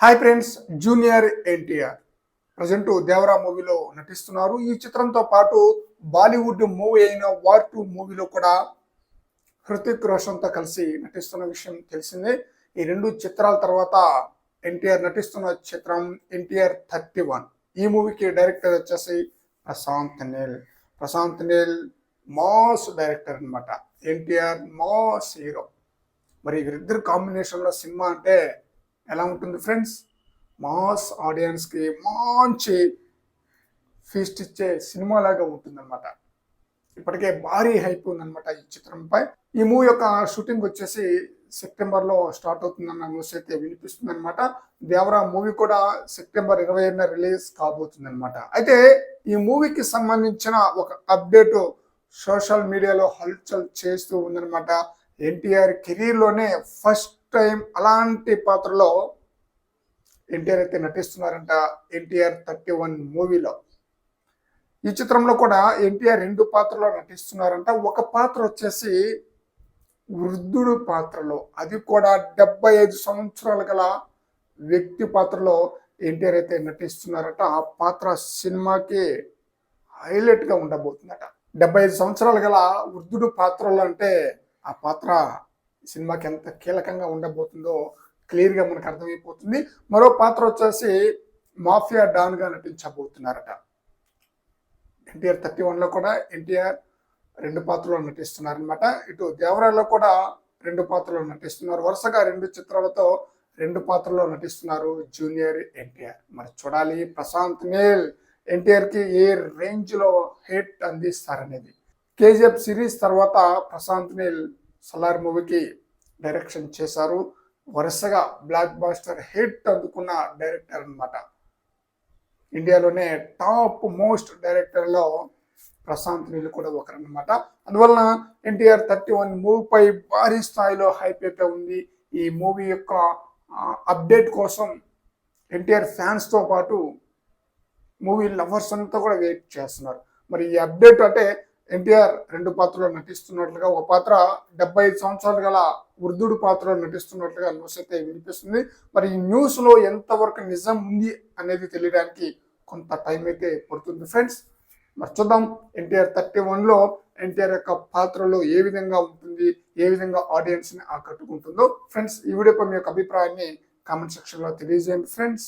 Hi friends, junior NTR present Devara మూవీలో నటిస్తున్నారు. ఈ చిత్రంతో పాటు బాలీవుడ్ మూవీ అయిన వార్ 2 మూవీలో కూడా హృతిక్ రోషన్తో కలిసి నటిస్తున్న విషయం తెలిసిందే. ఈ రెండు చిత్రాల తర్వాత ఎన్టీఆర్ నటిస్తున్న చిత్రం ఎన్టీఆర్ 31. ఈ మూవీకి డైరెక్టర్ వచ్చేసి ప్రశాంత్ నీల్ మాస్ డైరెక్టర్ అనమాట. NTR mass hero. మరి వీరిద్దరు కాంబినేషన్లో సినిమా అంటే ఎలా ఉంటుంది ఫ్రెండ్స్? మాస్ ఆడియన్స్కి మంచి ఫీస్ట్ ఇచ్చే సినిమా లాగా ఉంటుందన్నమాట. ఇప్పటికే భారీ హైప్ ఉందన్నమాట ఈ చిత్రంపై. ఈ మూవీ యొక్క షూటింగ్ వచ్చేసి సెప్టెంబర్లో స్టార్ట్ అవుతుందన్న న్యూస్ అయితే వినిపిస్తుందన్నమాట. దేవరా మూవీ కూడా సెప్టెంబర్ 20న రిలీజ్ కాబోతుందన్నమాట. అయితే ఈ మూవీకి సంబంధించిన ఒక అప్డేట్ సోషల్ మీడియాలో హల్చల్ చేస్తూ ఉందన్నమాట. ఎన్టీఆర్ కెరీర్లోనే ఫస్ట్ టైం అలాంటి పాత్రలో ఎన్టీఆర్ అయితే నటిస్తున్నారంట. ఎన్టీఆర్ 31 మూవీలో. ఈ చిత్రంలో కూడా ఎన్టీఆర్ 2 పాత్రలో నటిస్తున్నారంట. ఒక పాత్ర వచ్చేసి వృద్ధుడు పాత్రలో, అది కూడా 75 సంవత్సరాలు గల వ్యక్తి పాత్రలో ఎన్టీఆర్ అయితే నటిస్తున్నారట. ఆ పాత్ర సినిమాకి హైలైట్గా ఉండబోతుందట. 75 సంవత్సరాలు గల వృద్ధుడు పాత్రలో అంటే ఆ పాత్ర సినిమాకి ఎంత కీలకంగా ఉండబోతుందో క్లియర్గా మనకు అర్థమైపోతుంది. మరో పాత్ర వచ్చేసి మాఫియా డాన్గా నటించబోతున్నారట. ఎన్టీఆర్ 31లో కూడా ఎన్టీఆర్ 2 పాత్రలో నటిస్తున్నారనమాట. ఇటు దేవరాలో కూడా 2 పాత్రలో నటిస్తున్నారు. వరుసగా 2 చిత్రాలతో 2 పాత్రలో నటిస్తున్నారు జూనియర్ ఎన్టీఆర్. మరి చూడాలి ప్రశాంత్ నీల్ ఎన్టీఆర్కి ఏ రేంజ్లో హిట్ అందిస్తారనేది. కేజీఎఫ్ సిరీస్ తర్వాత ప్రశాంత్ నీల్ సలార్ మూవీకి డైరెక్షన్ చేశారు. వరుసగా బ్లాక్ బాస్టర్ హిట్ అందుకున్న డైరెక్టర్ అనమాట. ఇండియాలోనే టాప్ మోస్ట్ డైరెక్టర్లో ప్రశాంత్ నీల్ కూడా ఒకరన్నమాట. అందువలన ఎన్టీఆర్ 31 మూవీపై భారీ స్థాయిలో హైప్ అయితే ఉంది. ఈ మూవీ యొక్క అప్డేట్ కోసం ఎన్టీఆర్ ఫ్యాన్స్తో పాటు మూవీ లవర్స్ అంతా కూడా వెయిట్ చేస్తున్నారు. మరి ఈ అప్డేట్ అంటే ఎన్టీఆర్ 2 పాత్రలో నటిస్తున్నట్లుగా, ఒక పాత్ర 75 సంవత్సరాలు గల వృద్ధుడు పాత్రలో నటిస్తున్నట్లుగా న్యూస్ అయితే వినిపిస్తుంది. మరి ఈ న్యూస్లో ఎంతవరకు నిజం ఉంది అనేది తెలియడానికి కొంత టైం అయితే పడుతుంది ఫ్రెండ్స్. మరి చూద్దాం ఎన్టీఆర్ 31లో ఎన్టీఆర్ యొక్క పాత్రలో ఏ విధంగా ఉంటుంది, ఏ విధంగా ఆడియన్స్ని ఆకట్టుకుంటుందో. ఫ్రెండ్స్, ఈ వీడియోపై మీ యొక్క అభిప్రాయాన్ని కామెంట్ సెక్షన్లో తెలియజేయండి ఫ్రెండ్స్.